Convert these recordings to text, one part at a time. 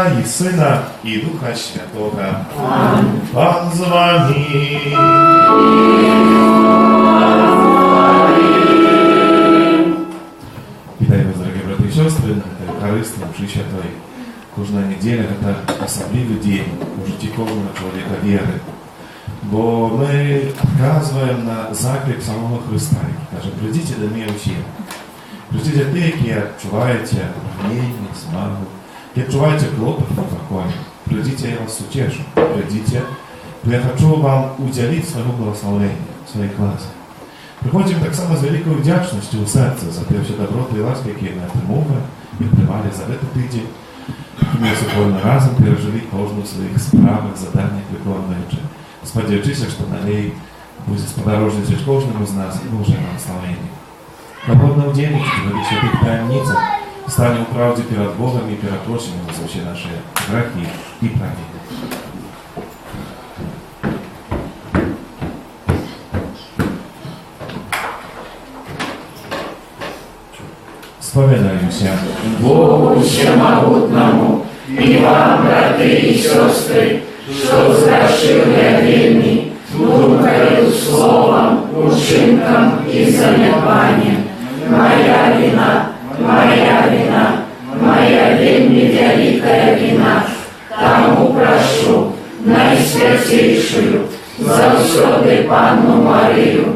Отця і Сина, і Духа Святого. Пан з вами. Вітаю вас, дорогі брати і сестри, на Евхаристії, Мші Святої. Кожна неділя – це особливий день у житті кожного чоловіка віри. Бо ми відказуємо на заклик самого Христа, який каже: «Прийдіть до мене всі». Прийдіть ті, які відчуваєте гнівні, смагу, які відчуваєте клопот по покою. Прийдіть, я вас утешу. Прийдіть, бо я хочу вам уділити свого благословення, своїх ласк. Приходимо так само з великою вдячністю у серце за те, що доброти і ласки, які ми отримали і приймали за цей тиждень. Ми сьогодні разом пережили кожну в своїх справах, заданнях, виконуючи. Сподіваючися, що на ній буде сподорожнити кожному з нас Боже благословення. Свободно уділити в святих таємницях стане у правді перед Богом і перед прощенням за всі наші грехи і праведні. Сповідаємося Богу всемогутному і вам, брати і сестри, що згрішили вільні, думкою, словом, учинком і занепанням. Моя вина, моя вельми великая вина. Тому прошу найсвятейшую, завсёды Панну Марію,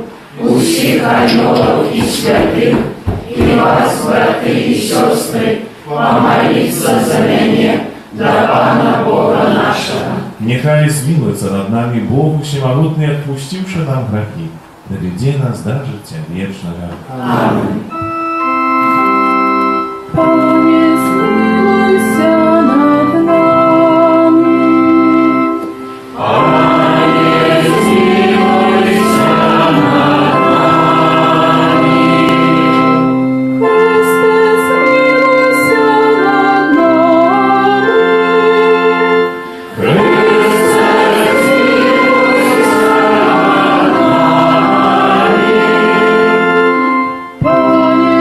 усіх ангелів і святих, и вас, браты и сестры, помолиться за меня, до Пана Бога нашего. Нехай змилуется над нами Бог всемогутный, отпустивший нам грехи, доведи нас до життя вечного. Аминь. Пане, змилуйся над нами. Пане, змилуйся над нами. Христе, змилуйся над нами. Христе, змилуйся над нами. Пане,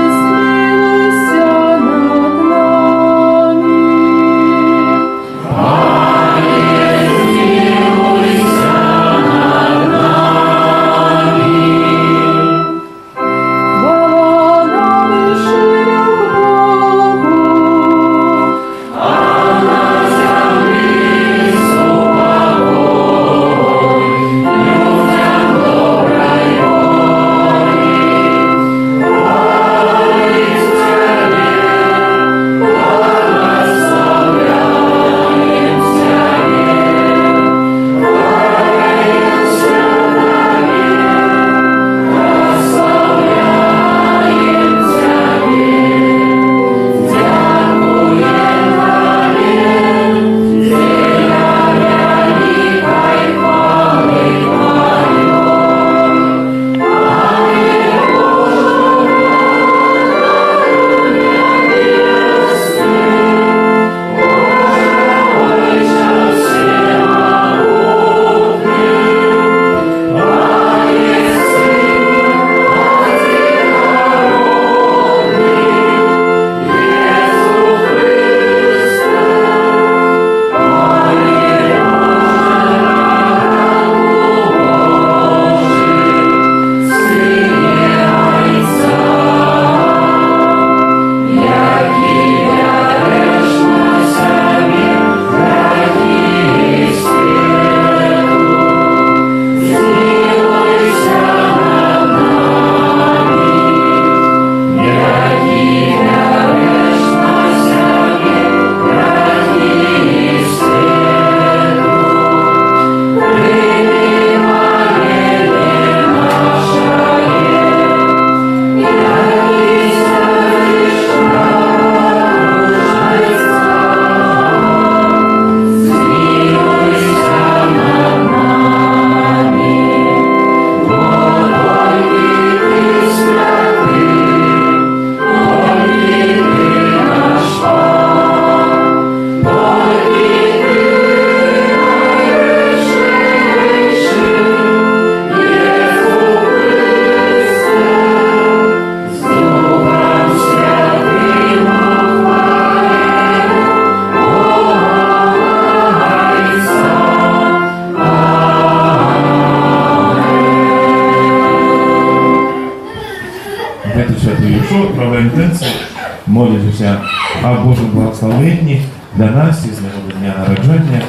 молитеся о Божьем благословенні для нас із нагоди дня народження.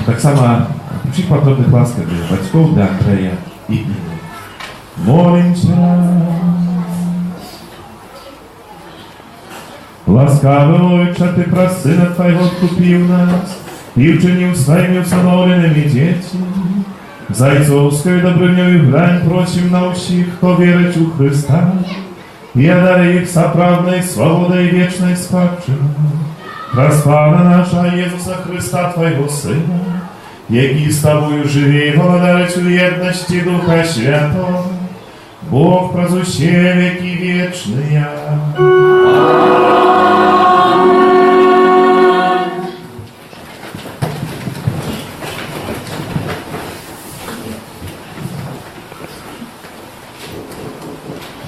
Так само всіх подобних ласкав для батьків, для Андрея і Інни. Молимся. Ласкавий Отче, Ти про Сина Твоего откупив нас, і вчинив своїми усиновленими дітьми. Зайцовською добрынёю глянь просим на всіх, хто вірить у Христа, і одари їх соправдной свободой и вечной спадщиной. Проспана наша Єзуса Христа, Твоего Сина, який з Тобою живе, владарить у єдності Духа Святого, Бог прозуще веки вечные.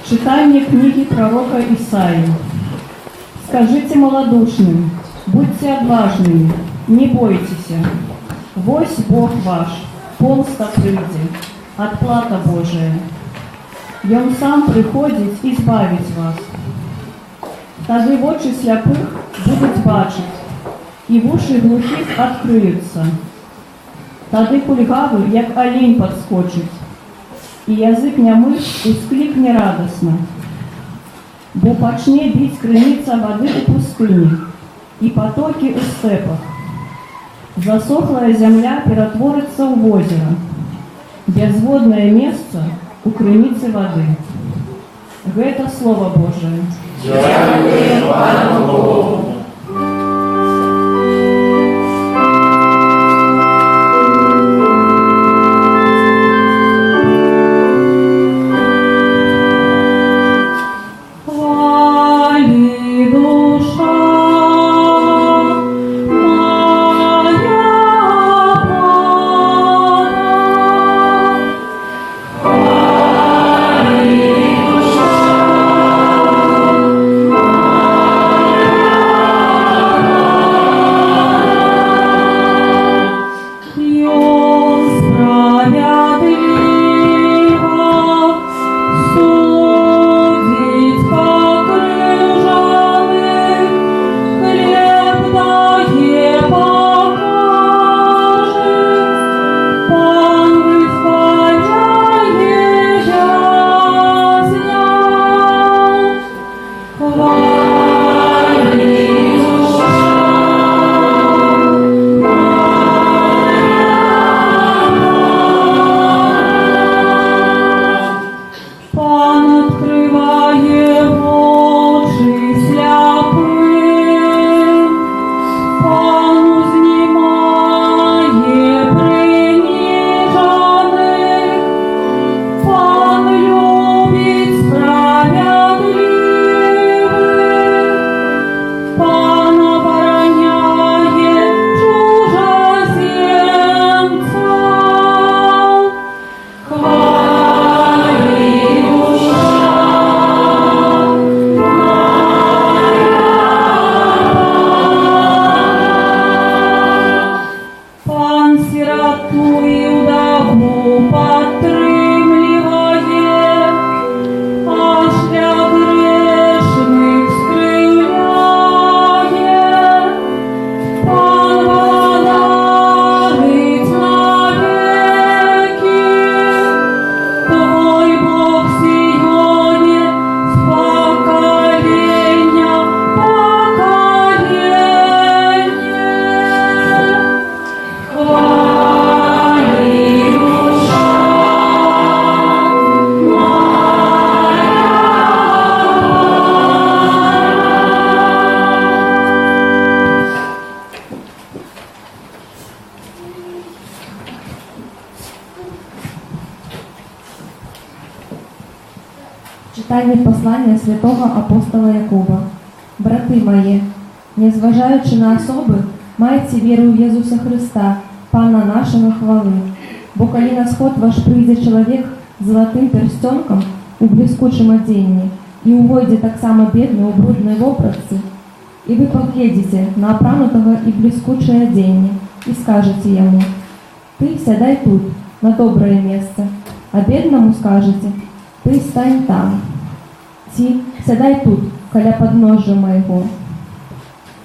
Читание книги пророка Исаии. «Скажите малодушным, будьте отважными, не бойтесь. Вось Бог ваш, полста прийде, отплата Божия. И Он сам приходит избавить вас. Тогда в очи сляпых будут бачить, и в уши глухих откроются. Тогда кульгавый, як олень, подскочит, и язык нямых ускликне радостно. Бо почне бить крыница воды у пустыни, и потоки у степах. Засохлая земля перетворится в озеро, безводное место у крыницы воды». Это Слово Божие. Дякую Пану Богу. Читання послання святого апостола Якуба. Брати мої, незважаючи на особи, майте віру в Єзуса Христа, Пана нашого хвали. Бо коли на сход ваш прийде чоловік з золотим перстенком у блискучем оденні, и увойде так само бедный у брудной вопросы, и вы поглядите на опранутого и блескучее оденье, и скажете ему: «Ты сядай тут, на доброе место», а бедному скажете: «Ты стань там». Ти, сядай тут, каля падножжа майго.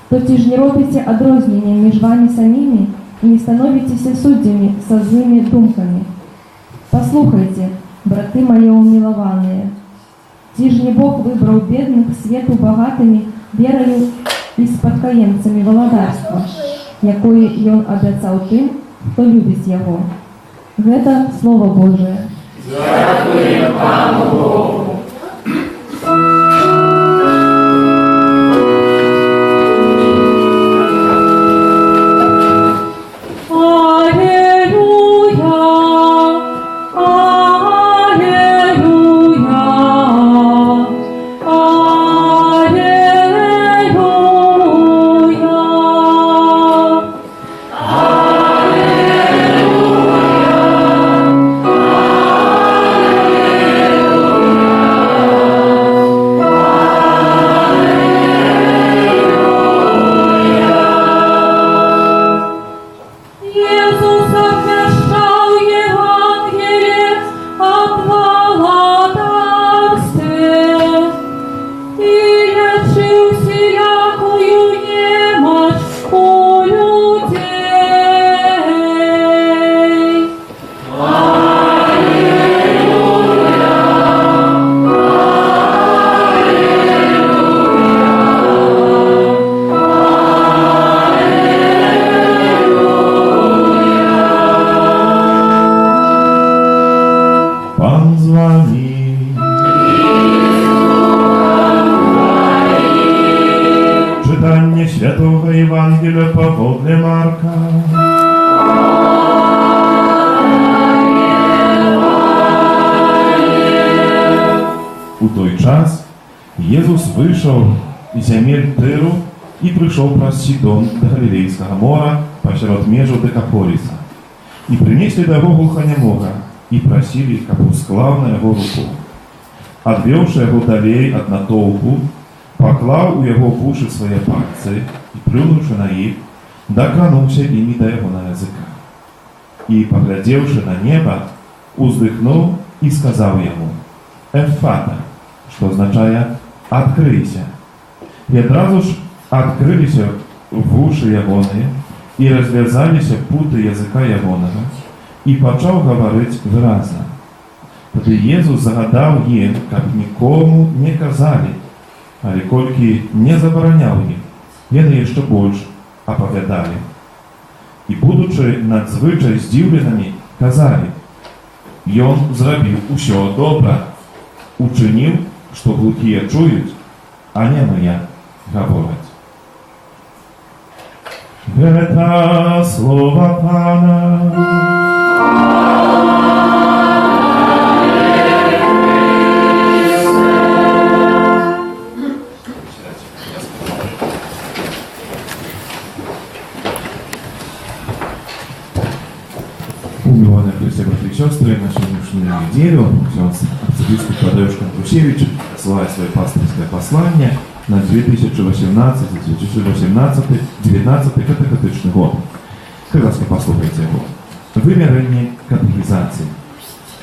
То ці ж не робіце адрознення між вамі самімі і не становіцеся суддзямі са злымі думкамі. Паслухайце, браты мае умілаваныя, ці ж не Бог выбраў бедных свету багатымі вераю і спадкаемцамі валадарства, якое ён абяцаў тым, хто любіць яго. Гэта Слово Божие. Дякуємо Пану Богу. Читання Святого Євангелія паводле Марка. У той час Єзус вийшов із земель Тиру і прийшов праз Сідон до Галілейського мора посеред межу Декаполіса. І принесли до його глухонемого, і просили, каб усклав на його руку. Адвёўшы яго далей ад натоўпу, паклаў у яго вушы свае пальцы і, плюнуўшы на іх, дакрануўся імі да яго на языка. І, паглядзеўшы на неба, уздыхнуў і сказаў яму: «Эфата», што азначае «адкрыйся». І адразу ж адкрыліся вушы ягоныя і развязаліся путы языка ягонага, і пачаў гаварыць выразна. Тады Езус загадаў ім, каб нікому не казалі, але колькі не забараняў ім, яны яшчэ больш апавядалі. І, будучы надзвычай здзіўленымі, казалі: «Ён зрабіў усё добра, учыніў, што глухія чуюць, а немыя гавораць». Гэта слова Пана. Умилованные Христе, братья и сестры, на сегодняшнюю неделю архиепископ Тадеуш Контрусевич посылает свое пасторское послание на 2018-2019 катехетичный год. Как раз послухайте его. Вымерение катехизации.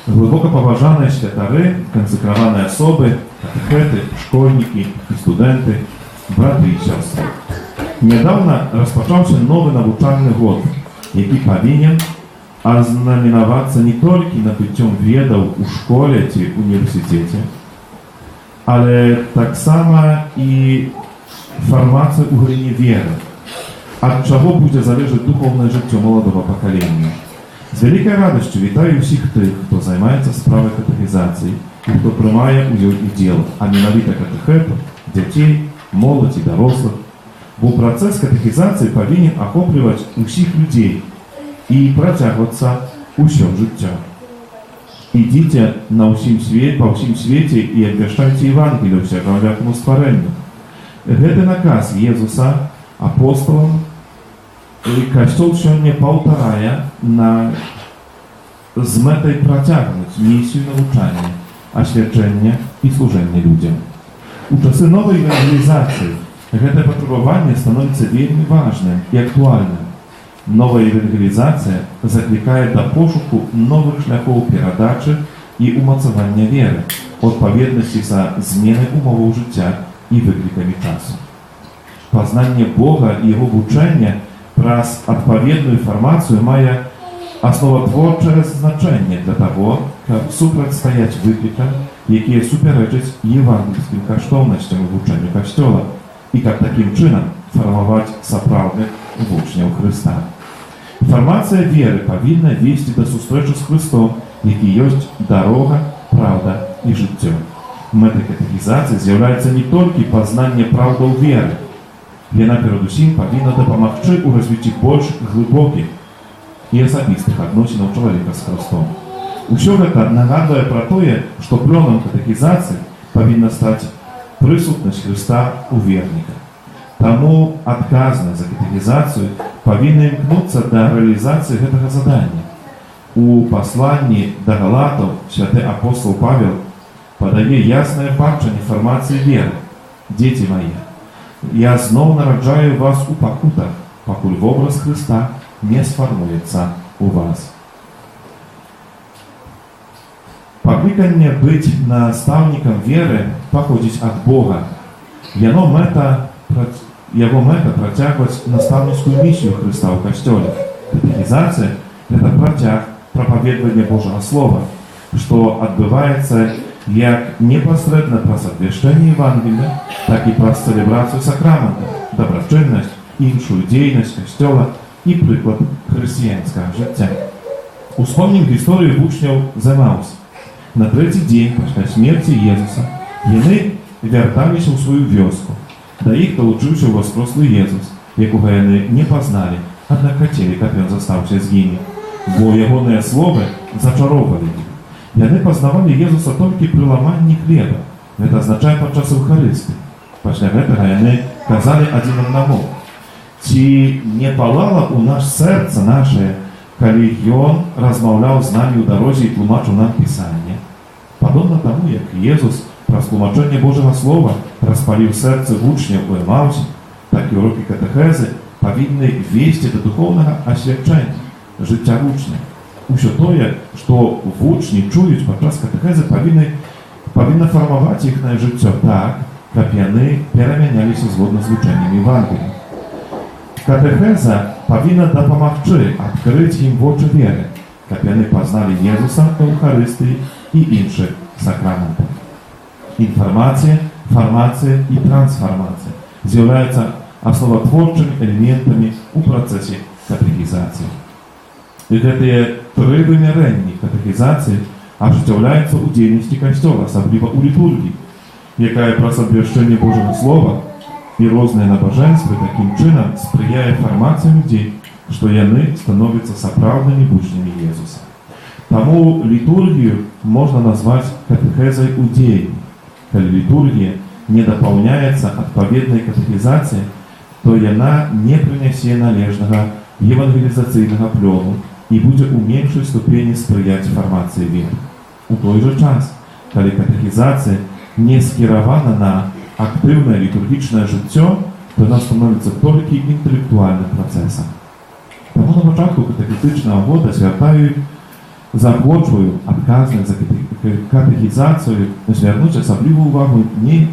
Глубоко поважанные святары, консекрованные особы, катехеты, школьники и студенты, браты и сестры. Недавно распочался новый навучальный год, який повинен ознаменоваться не тільки набуттям ведаў у школі ці університеті, але так само і формація у галині віри, ад чого буде залежати духовне життя молодого покоління. З великою радістю вітаю всіх тих, хто займається справою катехізації і хто приймає у її уділ, а менавіта катехетів, дітей, молоді, дорослих, бо процес катехізації повинен охоплювати усіх людей і працягвацца ўсё жыццё. Ідзіце на па ўсім свеце і абвяшчайце Евангелие ўсякаму стварэнню. Гэты наказ Езуса апостолам і Касцёл сёння паўтарае з мэтай працягнуць місію навучання, асвячэння і служэння людзям. У часы новай евангелізацыі гэтае патрабаванне становіцца вельмі важным і актуальным. Новая евангелизация закликает до пошуку новых шляхов передачи и умацавання веры, адпаведнасці за зменай умоваў жыцця і викликами часу. Познання Бога і Його вчення праз відповідну інформацію має основотворче значення для того, щоб супротистояти викликам, які суперечать євангельським коштовностям і вченню Костьола, і як таким чином формувати справжніх учнів Христа. Інформація віри повинна вести до зустрічі з Христом, який є дорога, правда і життя. Метой катехізації з'являється не тільки познання правди віри, вона передусім повинна допомогти у розвитті більш глибоких і особистих відносин чоловіка з Христом. Усё гэта нагадує про те, що плёном катехізації повинна стати присутність Христа у вірника. Тому відказність за катехізацію повинна імкнутися до реалізації гэтага задання. У посланні до Галатів святий апостол Павел подає ясне бачення формації віри. «Діти мої, я знов народжаю вас у покутах, покуль в образ Христа не сформується у вас». Покликання бути наставником віри походить від Бога. Його мета протягувати наставницьку місію Христа у Костьолі. Катехізація – це протяг проповідування Божого Слова, що відбувається як непосредственно про обвіщення Євангелія, так і про целебрацію сакрамента, доброчинність, іншу діяльність Костьола і приклад християнського життя. Успомнім історію учнів з Емауса. На третій день після смерті Єзуса вони верталися у свою вёску. До їх долучився воскреслий Єзус, якого вони не познали, однак хотіли, щоб він застався з ними, бо його слово зачаровували їх. Вони познавали Єзуса тільки при ламанні хліба. Це означає під час Евхаристії. Після цього вони казали один одному: «Чи не палало у нас серце наше, коли Ён розмовляв з нами у дорозі і тлумачив нам Писання?» Подобно тому, як Єзус про тлумачення Божого Слова розпалив серце учнів у Емаусі, так і уроки катехези повинні вести до духовного освячення життя учня. Усе те, що учні чують під час катехези, повинно формувати їхнє життя так, щоб вони перемінялися згодно з ученням Євангелія. Катехеза повинна допомогти відкрити їм в очі віри, щоб вони познали Єзуса в Евхаристії і інших сакраментах. Інформація, формація і трансформація з'являються основотворчими елементами у процесі катехізації. І ці три вимірення катехізації оживляються у діяльності Костьола, особливо у літургії, яка про обвіщення Божого Слова і різні набоженства таким чином сприяє формації людей, що вони становляться справжніми учнями Єзуса. Тому літургію можна назвати катехезою у діянні. Коли літургія не доповняється відповідною катехізацією, то вона не принесе належного євангелізаційного пльону і буде у меншій ступені сприяти формації віри. У той же час, коли катехізація не скерована на активне літургічне життя, то вона становиться тільки інтелектуальним процесом. Тому на початку катехізичного года звертають заохочую відказність за катехізацію звернути особливу увагу не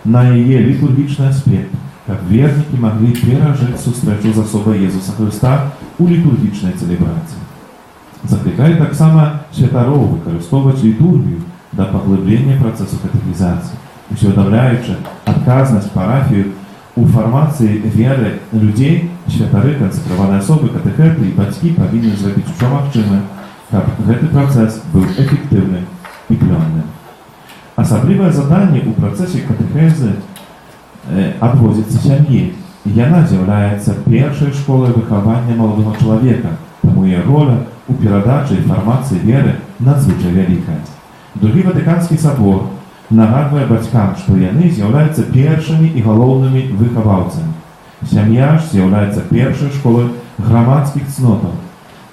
на її літургічний аспект, щоб вірники могли пережити зустрічу з особою Єсуса Христа у літургічній целебрації. Закликає так само святаров використовувати літургію до поглиблення процесу катехізації, усвідомляючи відказність парафії у формації віри людей, святари, консекровані особи, катехети і батьки повинні зробити все можливе, щоб цей процес був ефективним і пльонним. Особливе завдання у процесі катехези відводиться сім'ї. Вона з'являється першою школою виховання молодого чоловіка, тому її роль у передачі і формації віри надзвичай велика. Другий Ватиканський собор нагадує батькам, що вони з'являються першими і головними виховавцями. Сім'я ж з'являється першою школою громадських цнотів.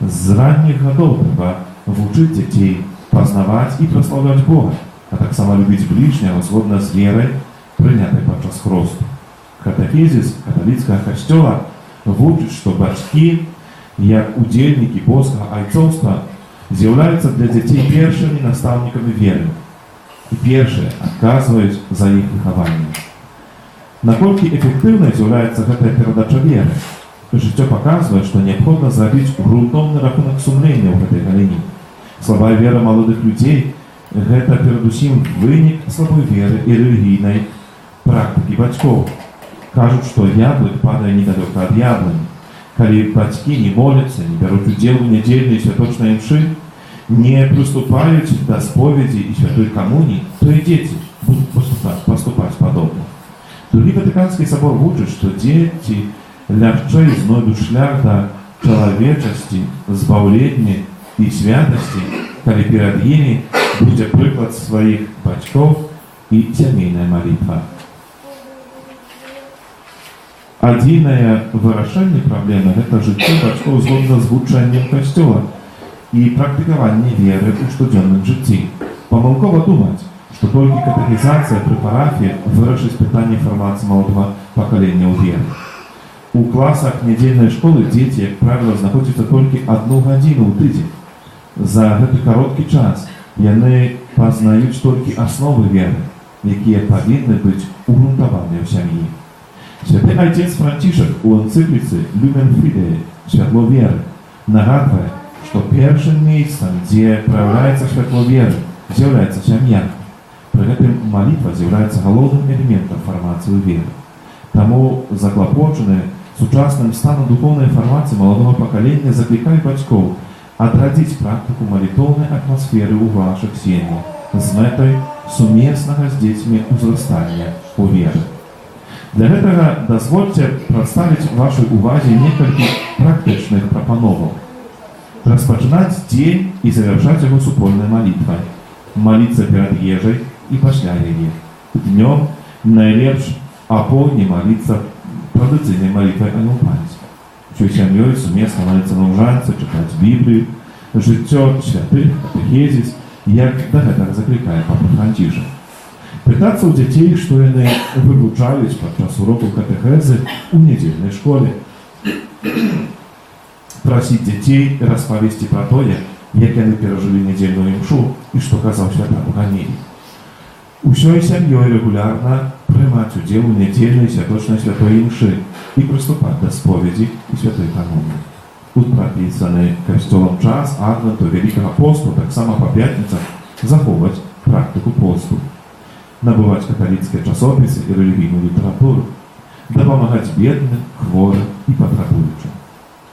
З ранніх годов треба вчити дітей познавати і прославляти Бога, а так само любити ближнього згодно з вірою, прийнятою під час хресту. Катехизис католицького костюла вчить, що батьки, як удільники Божого айцовства, з'являються для дітей першими наставниками віри і перші відказують за їх виховання. Наколькі эфектыўнай з'яўляецца гэтая перадача веры? Жыццё паказвае, што неабходна зрабіць грунтоўны рахунак сумлення ў гэтай галіне. Слабая вера маладых людзей – гэта перадусім вынік слабой веры і рэлігійнай практыкі бацькоў. Кажуць, што яблык падае недалёка ад яблыні. Калі бацькі не моляцца, не бяруць удзел у нядзельнай святочнай імшы, не прыступаюць да споведзі і святой камуніі, то і дзеці будуць паступаць падобна. Другі Ватыканскі сабор вучыць, што дзеці лягчэй знойдуць шлях да чалавечасці, збаўлення і святасці, калі перад імі будзе прыклад сваіх бацькоў і сямейная малітва. Адзінае вырашэнне праблемы – гэта жыццё бацькоў згодна з вучэннем Касцёла і практыкаванне веры ў штодзённым жыцці. Памылкова думаць, што толькі катехізацыя пры парафіі вырашыць пытанне фармацыі маладога пакалення ў веры. У класах нядзельнай школы дзеці, як правіла, знаходзяцца толькі 1 гадзіну ў тыдзень. За гэты кароткі час яны пазнаюць толькі асновы веры, якія павінны быць угрунтаваныя ў сям'і. Святы Айцец Францішак у энцыкліцы «Люмен Фідеі» «Святло веры» нагадвае, што першым месцам, дзе праяўляецца святло веры, з'яўляецца сям'я. Пры гэтым малітва з'яўляецца галоўным элементам фармацыі веры. Таму заклапочаны сучасным станам духоўнай фармацыі маладога пакалення заклікаюць бацькоў адрадзіць практыку малітоўнай атмасферы ў вашых сем'ях з мэтай сумеснага з дзецьмі ўзрастання ў веры. Для гэтага дазвольце прадставіць вашай увазе некалькі практычных прапановаў. Распачынаць дзень і завяршаць яго супольнай малітвай. Маліцца перад ежай і пасля яе. Днём найлепш апоўдні маліцца традыцыйнай малітвай Ангел Панці. Усёй сям'ёй сумесна маліцца на ўжанцы, чытаць Біблію, жыццё святых, катэхезіс, як да гэтага заклікае папа Францішак. Пытацца ў дзяцей, што яны вывучаюць падчас урокаў катэхезы ў нядзельнай школе. Прасіць дзяцей распавесці пра тое, як яны перажылі нядзельную імшу і што казаў свята Паганелій. Усёй сям'ёй рэгулярна прымаць удзел у нядзельнай святочнай святой імшы і прыступаць да споведзі і святой камуніі. Тут прапісаны касцёлам час адвенту Вялікага посту, таксама па пятніцах захоўваць практыку посту. Набываць каталіцкія часопісы і рэлігійную літаратуру, дапамагаць бедным, хворым і патрабуючым.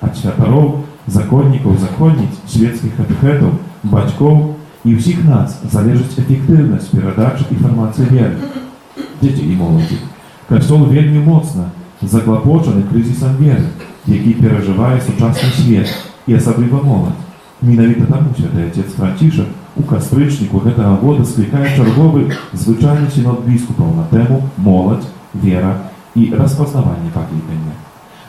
Ад святароў, законнікаў, законніц, свецкіх катэхетаў, бацькоў і ўсіх нас залежыць эфектыўнасць перадачы інфармацыі веры. Дзеці і моладзі. Касцёл вельмі моцна заклапочаны крызісам веры, які перажывае сучасны свет і асабліва моладзь. Менавіта таму святы Айцец Францішак у кастрычніку гэтага года склікае чарговы звычайны сінод біскупаў на тэму «Моладзь, вера і распазнаванне паклікання».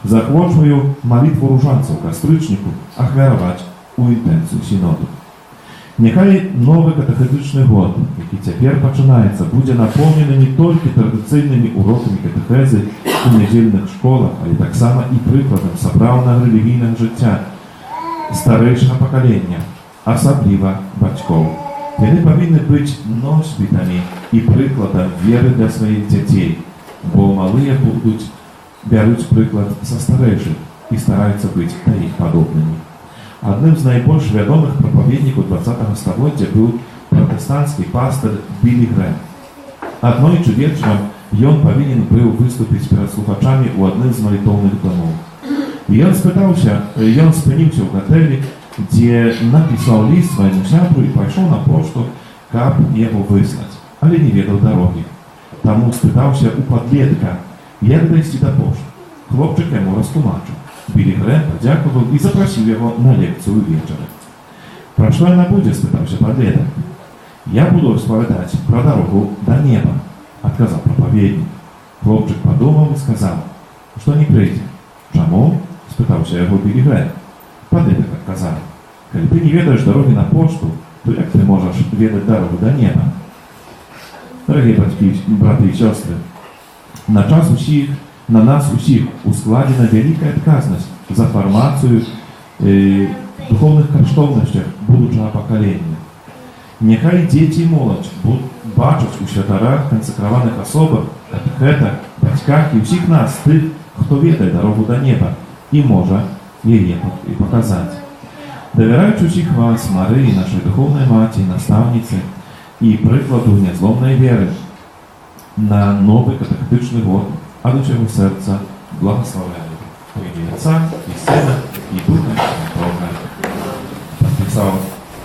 Заахвочваю малітву ружанцаў кастрычніку ахвяраваць у інтэнцыю сіноду. Няхай новы катэхетычны год, які цяпер пачынаецца, будзе напоўнены не толькі традыцыйнымі урокамі катэхезы у нядзельных школах, але таксама і прыкладам сапраўднага рэлігійнага жыцця старэйшага пакалення, асабліва бацькоў. Яны павінны быць носьбітамі і прыкладам веры для сваіх дзяцей, бо малыя бяруць прыклад са старэйшых і стараюцца быць да іх падобнымі. Адным з найбольш вядомых прапаведнікаў 20-го стагоддзя быў пратэстанцкі пастыр Біллі Грэм. Аднойчы вечарам ён павінен быў выступіць перад слухачамі ў адным з малітоўных домоў. Ён спыніўся ў гатэлі, дзе напісаў ліст свайму сябру і пайшоў на пошту, каб яго выслаць, але не ведаў дарогі. Таму спытаўся ў падлетка, як дайсці да пошты. Хлопчык яму растлумачыў. Біллі Грэм падзякаваў і запрасіў яго на лекцыю ўвечары. «Пра што яна будзе?» – спытаўся падлетак. «Я буду распавядаць пра дарогу да неба», – адказаў прапаведнік. Хлопчык падумаў і сказаў, што не прыйдзе. «Чаму?» – спытаўся яго Біллі Грэм. Падлетак адказаў: «Калі ты не ведаеш дарогі на пошту, то як ты можаш ведаць дарогу да неба?» Дарагія бацькі, браты і сёстры, на нас усіх ускладзена вялікая адказнасць за фармацыю духоўных каштоўнасцях будучага пакалення. Няхай дзеці і моладзь бачаць у святарах, кансакраваных асобах Гэта бацьках і ўсіх нас, тых, хто ведае дарогу да неба і можа яе і паказаць. Давяраючы ўсіх вас, Марыі, нашай духовнай маці, настаўніцы і прыкладу нязломнай веры, на новы катехетычны год ад усяго сэрца благословляю. У ім'я Отца і Сына і Духа Святого. Падпісаў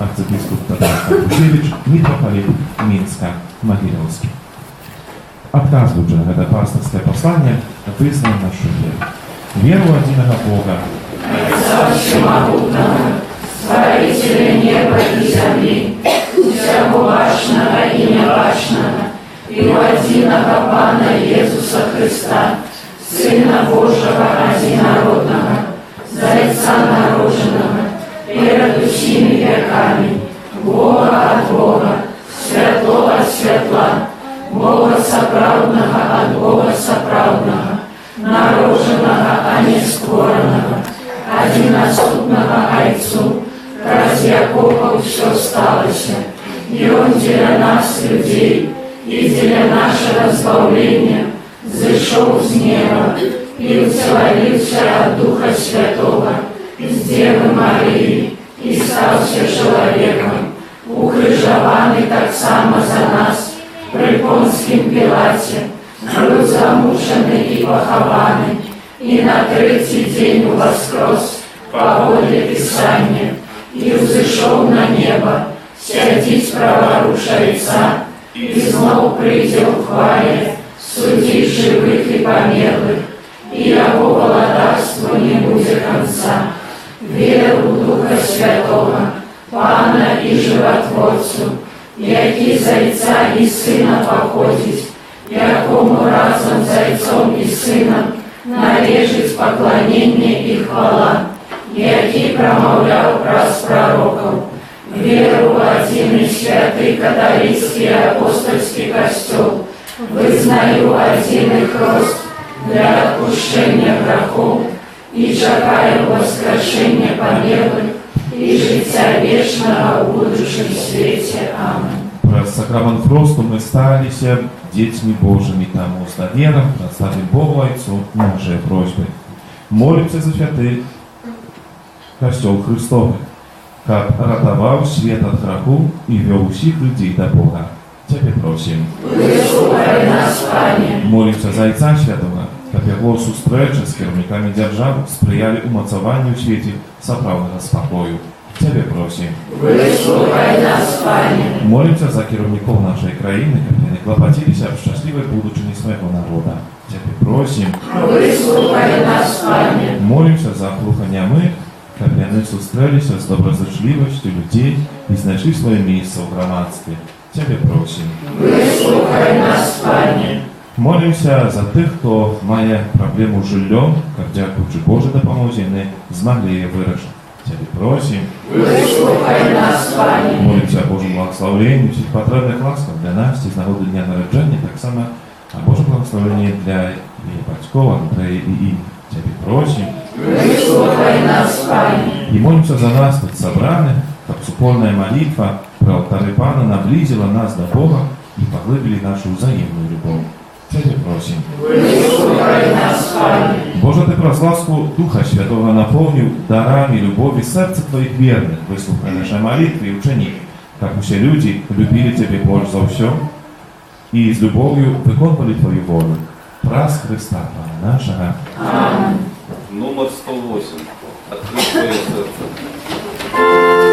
арцыбіскуп Тадар Капушевіч, мітрапаліт Мінска, Магілёўскі. Адказваючы на гэта пастырскае пасланне, вызнаў нашу веру. Веру ў адзінага Бога, Отца Всемогутного, Створителя неба и земли, всего башного и небашного, и у единого Пана Иисуса Христа, Сына Божьего одинородного, Зайца народженного, перед всеми веками, Бога от Бога, Святого от Светла, Бога соправдного от Бога соправдного, народженного, а не скоренного, одиноступного Отцу, ради якого все сталося, и Он для нас, людей, и для нашего избавления, зашел с неба и утворился от Духа Святого, из Девы Марии, и стался человеком, укрыжованный так само за нас, при Понским Пилате, был замученный и похованный, и на третий день воскрес по воле Писания, и взошел на небо, сядить праворуша Отца, и снова придет в хвале, судить живых и померлых, и его владарству не будет конца. Веру в Духа Святого, Пана и Животворцу, який з Отця і Сина походить, якому разом з Отцом і Сином належить поклонение и хвала, який промовляв праз пророков, веру в один и святый католический апостольский костел, вызнаю один и хрост для отпущения грехов и чекаю воскрешения померлых и життя вечного в будущем свете. Аминь. Праз сакрамент хросту мы сталіся дзецьмі Божымі, таму з даверам прадставім Богу Отцу нашыя просьбы. Молімся за святы Касцёл Христовы, каб ратаваў свет ад граху і вёў усіх людзей да Бога. Цябе просім. Выслухай нас, Пане. Молімся за Отца Святого, каб яго сустрэчы з кіраўнікамі дзяржаў спрыялі ўмацаванню ў свеце сапраўднага спакою. Цябе просім. Выслухай нас, Пане. Молімся за кіраўнікоў нашай краіны, каб яны клапаціліся аб шчаслівай будучыні свайго народа. Цябе просім. Выслухай нас, Пане. Молімся за глуханямых, каб яны сустрэліся з добразычлівасцю людзей і знайшлі сваё месца ў грамадстве. Цябе просім. Выслухай нас, Пане. Молімся за тых, хто мае праблему з жыллём, каб дзякуючы Божай дапамозе яны змаглі яе вырашыць. Цябе просім. Выслухай нас, Пане. Молімся о Божым благословенні, усіх патрэбных ласкаў для Насці з нагоды дня нараджэння, таксама о Божым благословенні для яе бацькоў, Андрэя і Інны. Цябе просім. Выслухай нас, Пане. І молімся за нас тут сабраных, каб супольная молитва пры алтары Пана наблизила нас до Бога и поглыбили нашу взаимную любовь. Цябе просим. Выслухай нас, Пане. Боже, Ты праз ласку Духа Святого наполнил дарами любови сердца Твоих верных. Выслухай наши молитвы и учени, как все люди любили Тебе больше за все и с любовью выконывали Твою волю. Праз Христа Пана нашего. Аминь. Номер 108. Открыть свое сердце. О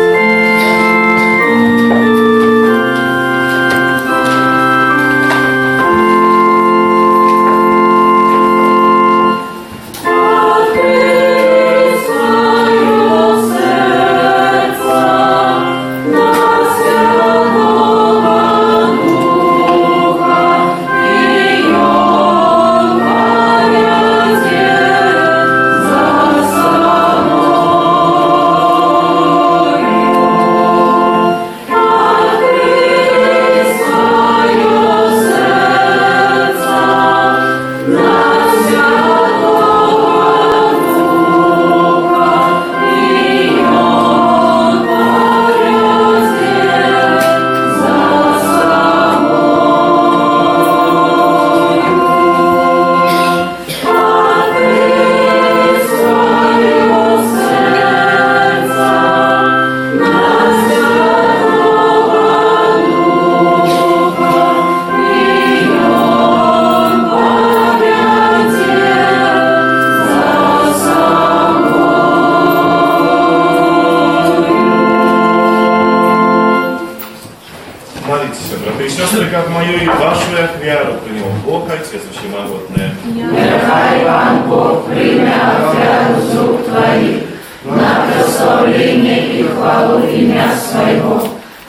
przykład moją i waszą jak wiarę przyjął Bóg Ojciec Wszechmogący. Niechaj Pan Bóg przyjmie ofiarę z róg Twoich na proslawienie i chwałę imienia swojego,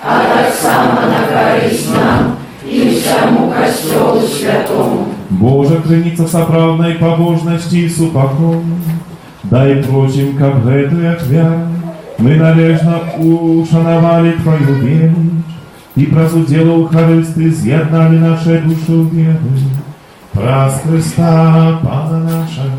a tak samo na korzyść nam i всему Kościołu Świętemu. Боже, Krynica сапраўднай пабожнасці і супакою, дай просім, каб гэту як вяру мы належна ушанавалі Твою веліч і праз удзел у Евхарыстыі з'ядналі нашы душы ў веды. Праз Христа Пана нашага.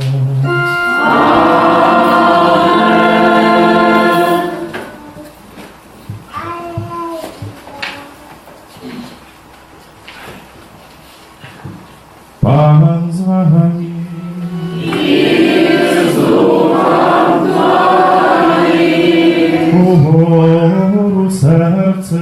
Пан з вами. Угору серце.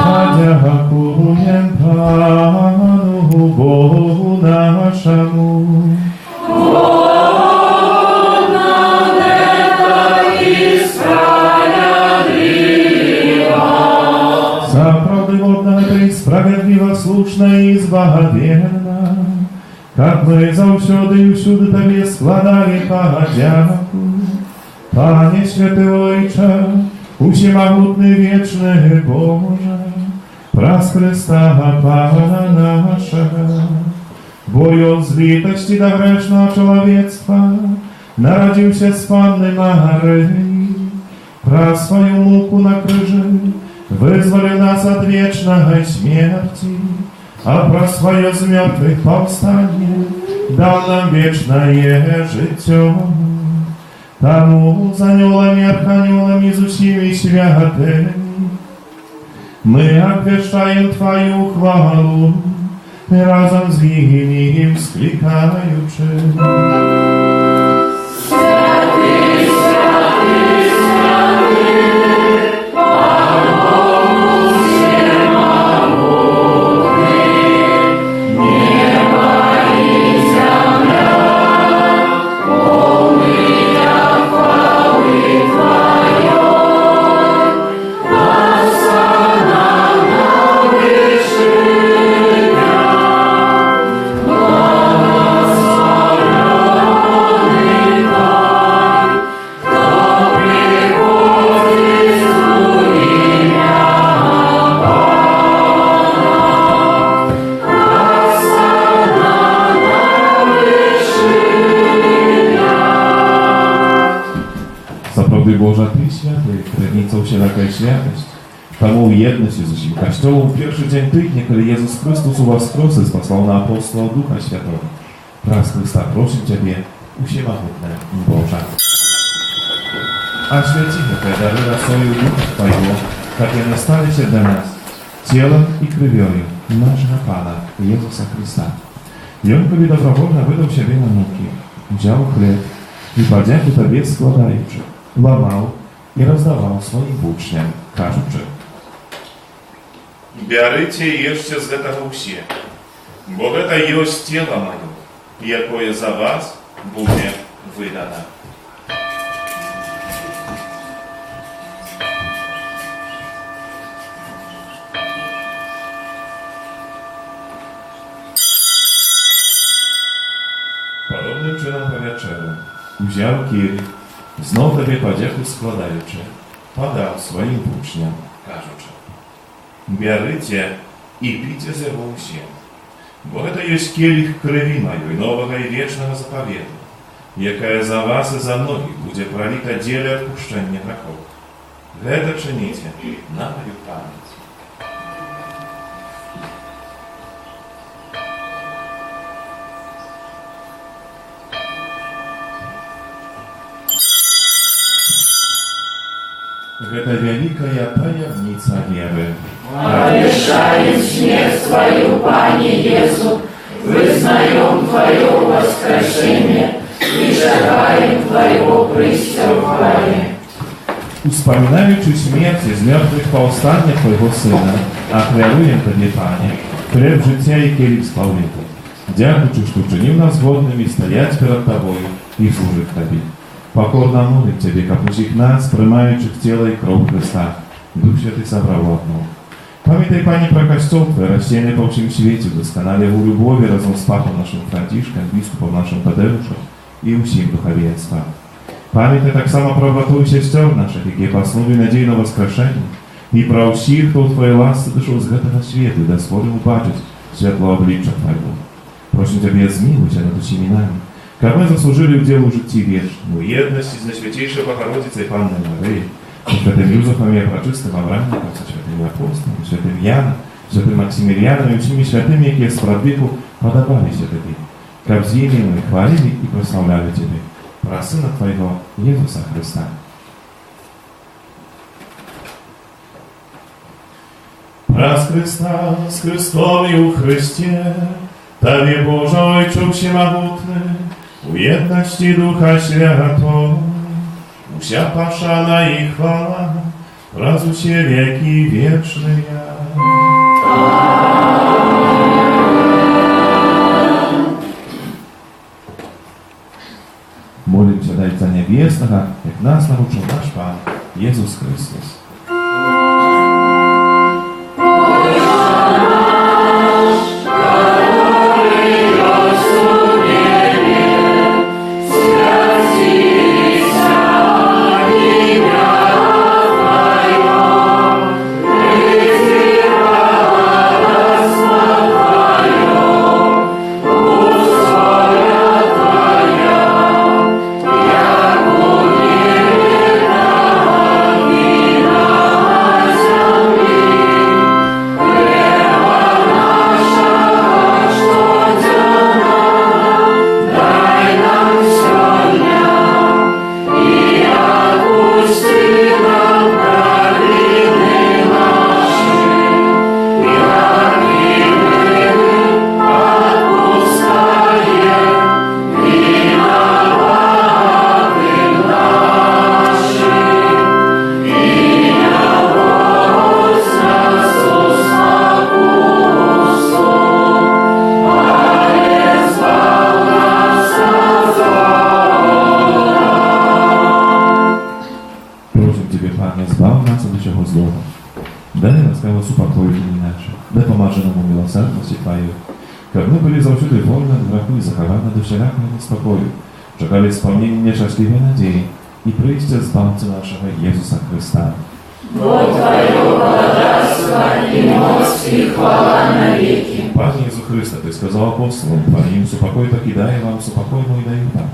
Подякуєм Пану Богу нашому. Справедливо, слушна і збагатенна, как ми завсюди і всюди Тобі складали подяку. Пане Святий Ойче, усемогутний вічний Боже, праз Христа Пана нашого, бо Он з літості до грешного чоловіцтва народився з Панни Марії, праз свою муку на крижі вызвали нас от вечной смерти, а про свое з мертвых повстание дал нам вечное життя. Тому за анёлами, архангелами, з усіми святыми мы обвещаем Твою хвалу, разом з ними вскликаючи. Boża, Ty święty, krewnicą wszelaka świętość. Тому єдності з усім Kościołem в перший день тижня, коли Єсус Христос у вас воскрес, спасал на апостола Духа Святого. Праз Христа просим Тебе, всемогутная Божа. Освети это дары росою Духа Твоего, как и наставите для нас, телом и кровью нашего Пана Иисуса Христа. И Он, коли добровольно выдал себе на муки, взял хлеб и, подяку Тебе складаючи, ламал и раздавал своим учням, кажучи: «Бярыце і ешце з гэтага ўсе, бо гэта ёсць цела маё, якое за вас будзе выдана». Podobnym czynem po wieczeru wziął kielich, znów Tobie podzięku składający, podał swoim uczniom, кажучи: «Бярыце і піце з яго ўсе, бо гэта ёсць келіх крыві маёй новага і вечнага запавету, якая за вас і за многіх будзе праліта дзеля адпушчэння грахоў. Гэта чыніце на маю памяць». Гэта вялікая таямніца веры. Обещаем смерть Твою, Пане Иисус, вызнаем Твое воскрешение и желаем Твоего прийстя в хвале. Успоминаючи смерть из мертвых повстания Твоего Сына, ахвяруем Тебе, Пане, хлеб життя и келих славлення. Дякуючи, що вчинив нас годними стоять перед Тобою і служити Тобі. Покорно молим Тебе, как учих нас, приймаючи тело и кровь Христа, Дух Святый собрал в одно. Памятай, Пани, про костел Твой, растение по всем свете, досконале в любови разом с папом нашим Франтишком, бискупом нашим Тадеушем и усім духовенства. Памятай так само про брату и сестер наших, які поснули надію на воскрешення, і про всіх, хто в Твоей ласці дошел з гэтага свету, да сможем убачить светло обличчя Твоего. Просим Тебе, змилуйся над усіми нами, как мы заслужили в делу житті вічному, єдності з Найсвятейшей Богородицей Панной Марією, со святым Юзефом и прочистым Авраамником, со святым Апостолом, святым Яном, святым Максимилианом и всеми святыми, які з продвигу подобалися Тебе, как з ними мы хвалили и прославляли Тебе, про Сына Твоего, Иисуса Христа. Раз Христа, с Христом и у Христе, Тебе, Божий, чув всемогутный, у єдності Духа Святого, вся пошана и хвала, раз усе веки вечные. Молимся до Отца Небесного, как нас научил наш Пан Иисус Христос. Как мы были завсюди вольны от греху и захованы до всякого неспокою, чекали исполнения несчастливой надеи и прийти Збавцы нашего Иисуса Христа. Вот Твое благодарство и мощь и хвала навеки. Пане Иисус Христе, Ты сказал апостолам, Твоим супокой покидаю вам, супокой мой даю вам.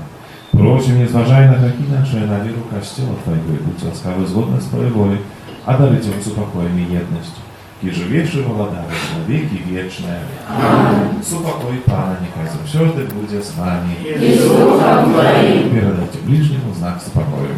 Впрочем, не зважая на какие наши на веру костела Твоего, и будь ласкавы згодно с Твоей волей, а дарите вам супокоем и едностью. И живейший владарец на веки вечные. Аминь. Супокой Пана, нехай завсёды будет с вами. И с Духом Твоим. Передайте ближнему знак супокою.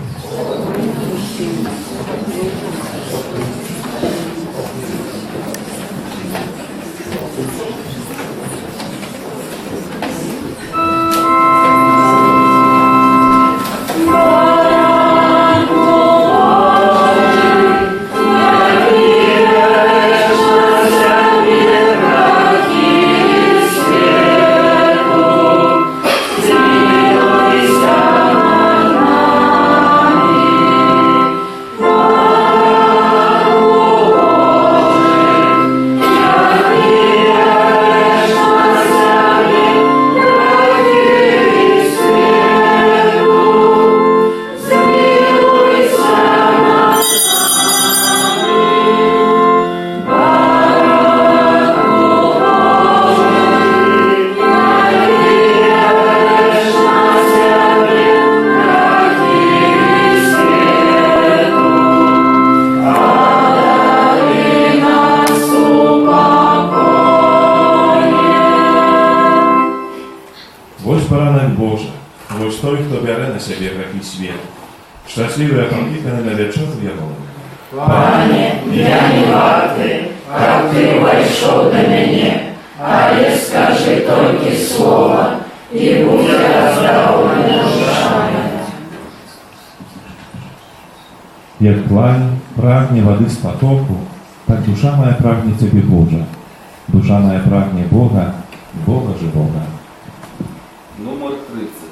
Szczęśliwy okampikę na wieczór wielony. Panie, ja nie warty, как Ty войшов до меня, але скажи только слово, и будет раздавлена душа моя. Jak planie pragnie wody z potoku, tak dusza moja pragnie Ciebie, Boże. Dusza moja pragnie Boga, Boga żywego. Номер 30.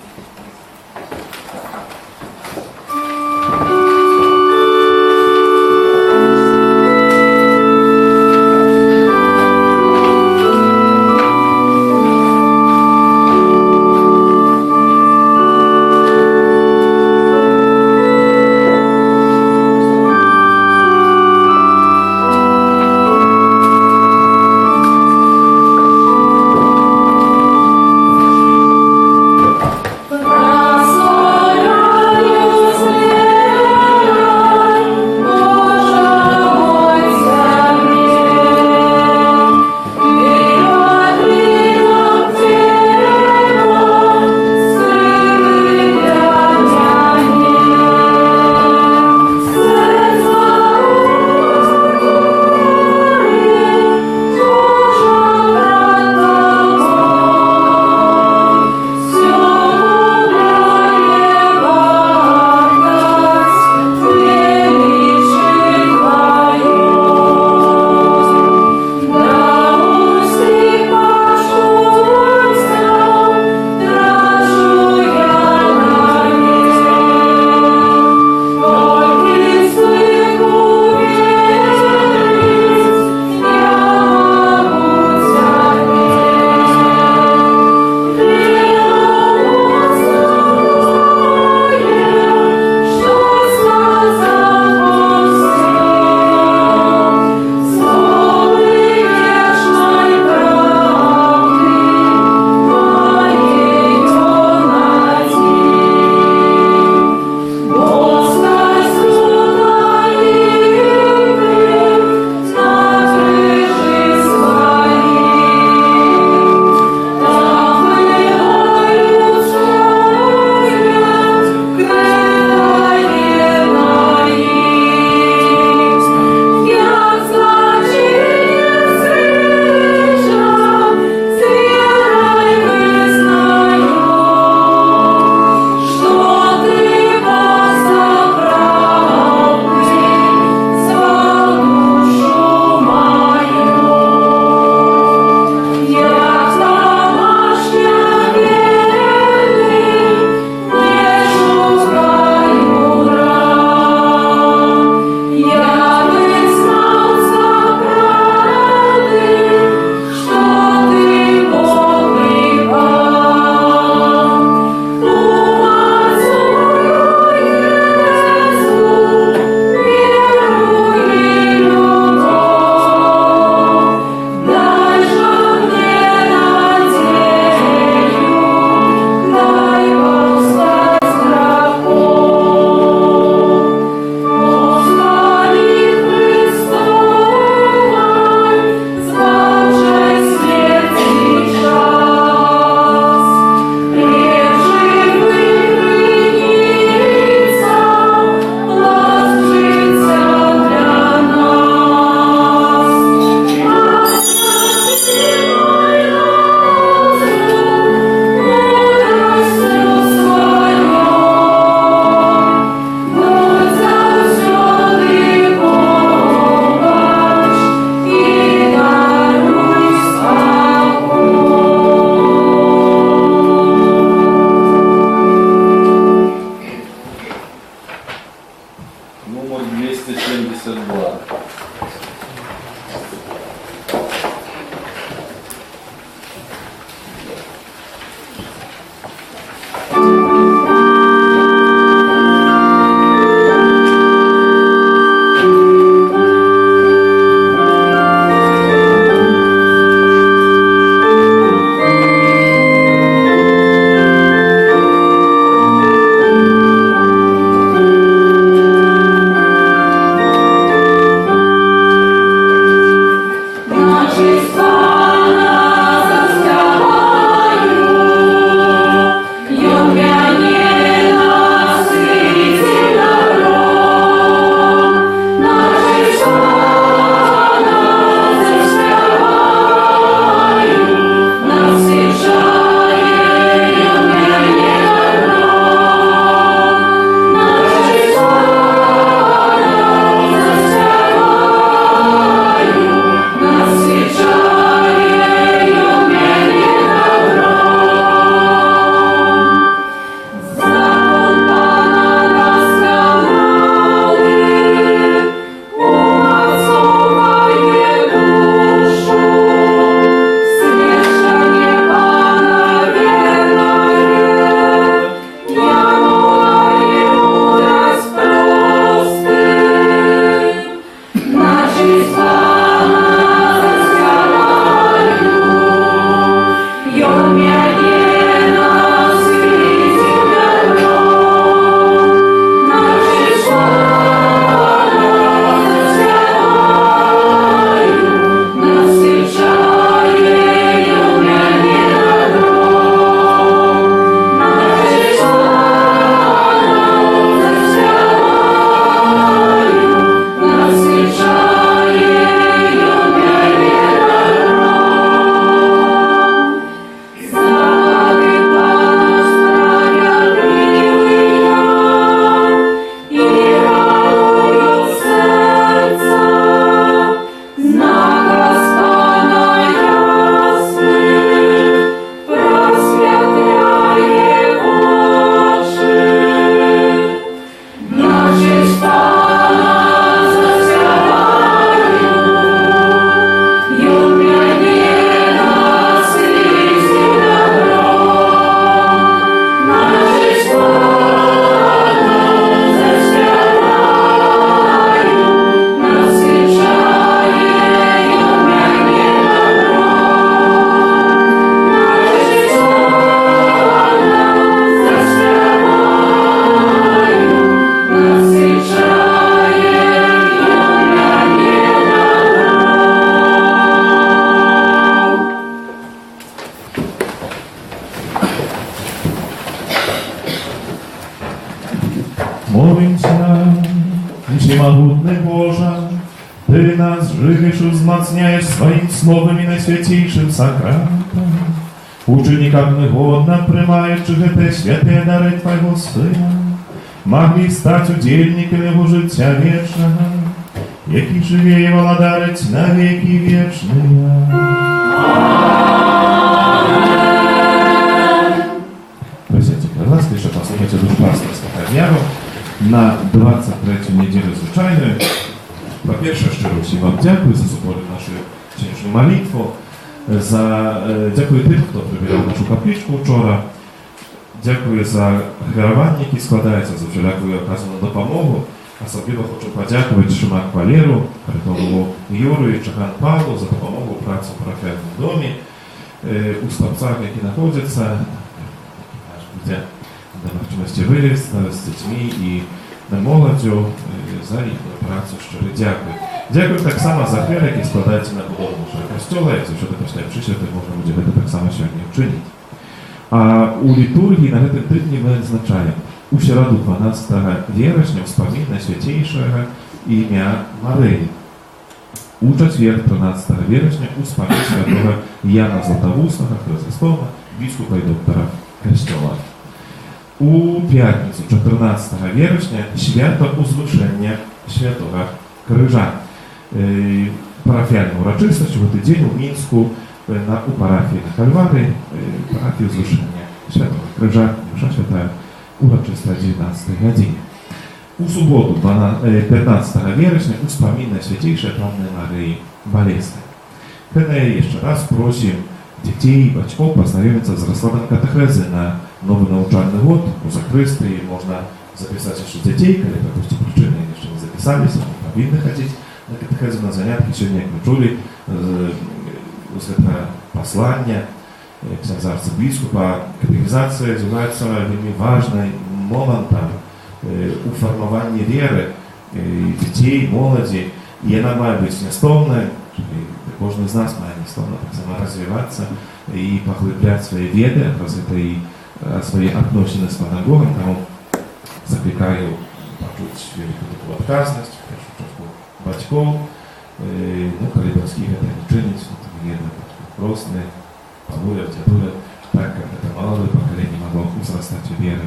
wzmacniaешь своим словом и найсвятейшим сакраментом. Ученикам негодно приймаючи те святе дари Твоего Сына, могли стать удельниками его життя вечного, який живе и владарить на веки вечные. Присядьте, пожалуйста, еще послушайте душпасторского объяву на 23-ю неделю звичайную. По-перше, щиро всім вам дякую за супровід нашу сьогоднішню молитву. Дякую тим, хто прибирав нашу капличку вчора. Дякую за хвірування, які складаються, за всіляку оказану допомогу. Особливо хочу подякувати Шимак Валеру, Харитову Юру і Чаган Павлу за допомогу у праці в парафіальному домі, у стопцах, які знаходяться, де навчимості виріс з дітьми і молоддю за їхню працю щиро дякую. Дякую так само за хвір, які складаються на будову нашого костюла, якщо що після причити, можна буде так само сьогодні вчинити. А у літургії на гэтым тижні ми відзначаємо у середу 12 вересня вспомін Найсвятейшего ім'я Марії. У четвер 13 вересня вспомін святого Яна Златоустого, Хризостова, біскупа і доктора Костюла. У п'ятницю 14 вересня свято Узвишення Святого Крижа. Парафіальна урочистість в цей день у Мінську у парафії на Кальварі, парафії Узвишення Святого Крижа, Мша Святая, урочиста 19 годині. У суботу 15 вересня вспомін Найсвятейшей Панны Марии Болесной. Еще раз просим детей, батьков познакомиться с раскладом катехезы на новый научальный год. У закрытии можно записать еще детей, когда, допустим, причины еще не записались, они повинны ходить на катехезу, на занятки. Сегодня мы чули это послание князя арцебискупа. Катехизация является очень важным моментом у формирования веры детей, молоді. И она має быть нестомной. Кожен з нас має нестомно так само розвиватися і поглибляти свої веди, розвити свої відносини з Паном Богом. Тому закликаю почути велику таку відказність, в першу чергу батьків. Коли батьки це не чинять, то веди просто бабуля, дядуля, так як це молоде покоління могло зростати у вірі.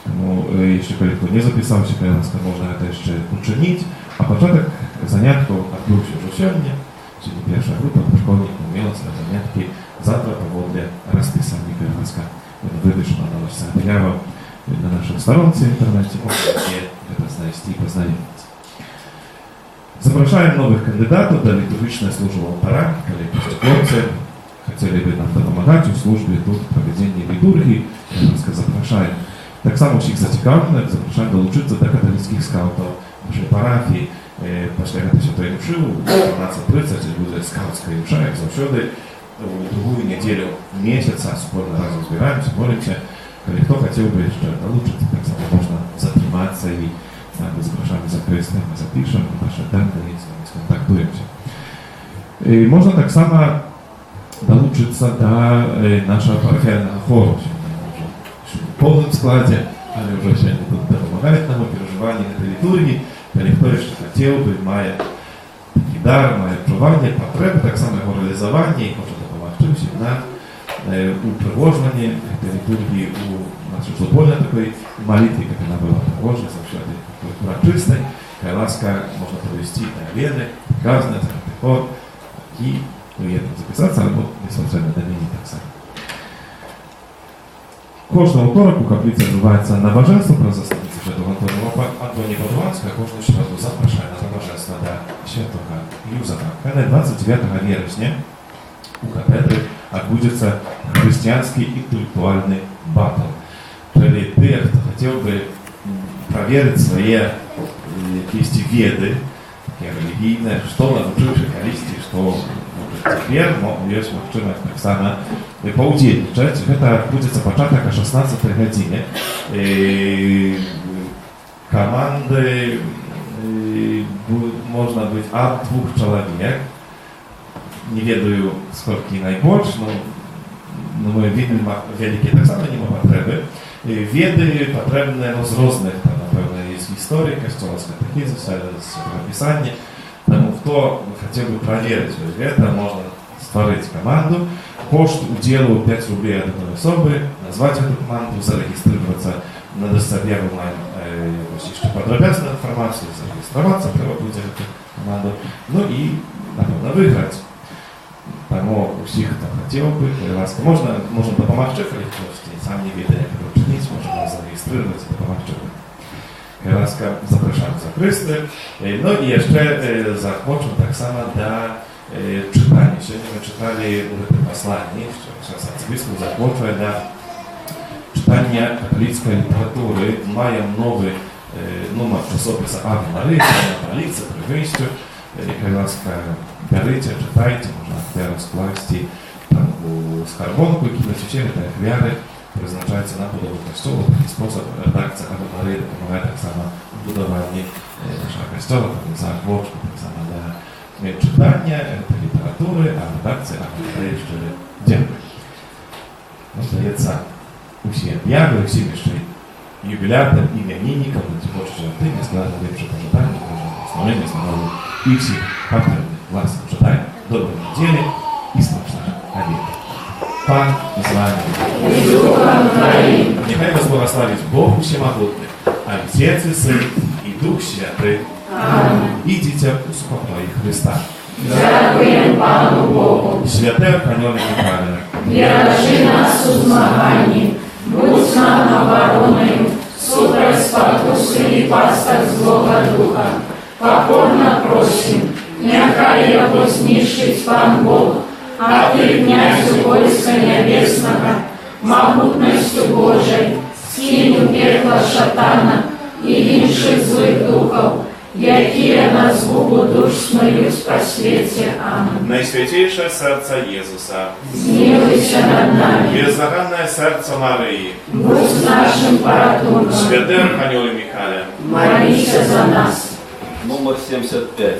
Тому, якщо хто не записав, ще можна це ще учинити. А початок занятків відбувся вже сьогодні. Сьогодні перша група школьників мала свої занятки. Завтра поводле розписання Кривацька вивішена на наша об'ява на нашій сторонці в інтернеті. Можете це знайти і познайомитися. Запрошуємо нових кандидатів до літургічної служби алтаря, коли хлопці хотіли б нам допомагати у службі тут проведення літургії. Кривацька запрошуємо. Так само всіх зацікавлених запрошуємо долучитися до католицьких скаутів нашої парафії. Після Святої Мши у 12:30 буде скаутська мша, як завжди. У другую неделю месяца спорно разом збираємося, молимося. Коли хто хотів би ще долучитися, так само можна затриматися і ми запрошуємо закрити, ми запишемо наші дані і з вами сконтактуємося. Можна так само долучитися до нашого парафіального хору. В повному складі, але вже сьогодні тут допомагають нам у переживанні на літургії. Коли хто ще хотів би, має такий дар, має впливання, потреби, так само його реалізування і може допомогти всім нам у привожуванні літургії, у нашій злобольній такої молитві, як вона була привожена, завжди урочистою. Хай ласка можна провести на обіди, казни, закритий хор, і приємно записатися, або несмотря на мені так само. Кожного второк у каплиці відбувається набоженство про заступницю Святого Антонія Падуанського, кожну середу запрошує на набоженство до Святого Юзефа. 29 вересня у катедрі відбудеться християнський інтелектуальний батл. Тобто ті, хто хотів би перевірити свої якісь веди, такі релігійні, що навчивши Христі, що тепер є можливість так само поудзельнічаць. Гэта будзе пачатак о 16 гадзіне. Каманды можна быць ад 2 чалавек. Не ведаю, сколькі найбольш, но мы вельмі вялікія так само нема патрэбы. Веды патрэбныя з розных, напэўна, з гісторыі касцёла, з катехізісу, з пісання. Таму кто хотел бы проверить это, можно створить команду. Кошт уделу 5 рублей от одной особы, назвать эту команду, зарегистрироваться на доске маем еще подробную информацию, зарегистрироваться, проработать эту команду, ну и, напевно, выиграть. Тому всіх, хто хотів би, будь ласка, можна допомогти, коли хтось сам не відає, як вчинити, можна зареєструватися, допомогти. Будь ласка, запрошую за Христи. Ну і ще захочемо так само до читання. Сьогодні ми читали у посланні, що зараз арцебисkup захочує до читання католицької літератури. Маємо новий номер часописа Аві Марії, на поліції, при вийściu. Будь ласка, берите, читайте, можна зараз скласти там у скарбонку, які насічені та ахвяри призначаються на будову костюлу. Такий спосіб редакція Аві Марії допомагає так само в будуванні нашого костюла, там за обложку, так само для читання та літератури, а редакція Аві Марії щиро дякую. Ну, здається, усі об'яви, всім ще юбілярам, іменинникам, які хочуть жити, не складно ліпше пожитання, основнення станову і всіх партнерів. Власне, житаємо доброї неділі і смачного обіду. Пан з вами. Нехай вас благословить Бог Всемогутний, Отець і Син і Дух Святий. Ідіть у спокої Христа. Дякуємо Пану Богу. Святе Архангеле Михайле, Бережи нас у змаганні, будь нам обороною, супроть спокуси і пасток злого духа. Покорно просим, нехай його знищить Пан Бог, а ти, князю войска небесного, могутностью Божией, скинь у пекла шатана и інших злых духов, які на згубу душ смиють по світі. Аминь. Найсвятейше серце Єзуса, Змилуйся над нами, беззаганне серце Марії, будь нашим порятунком, святе Архангеле Михайле, молися за нас. Номер 75.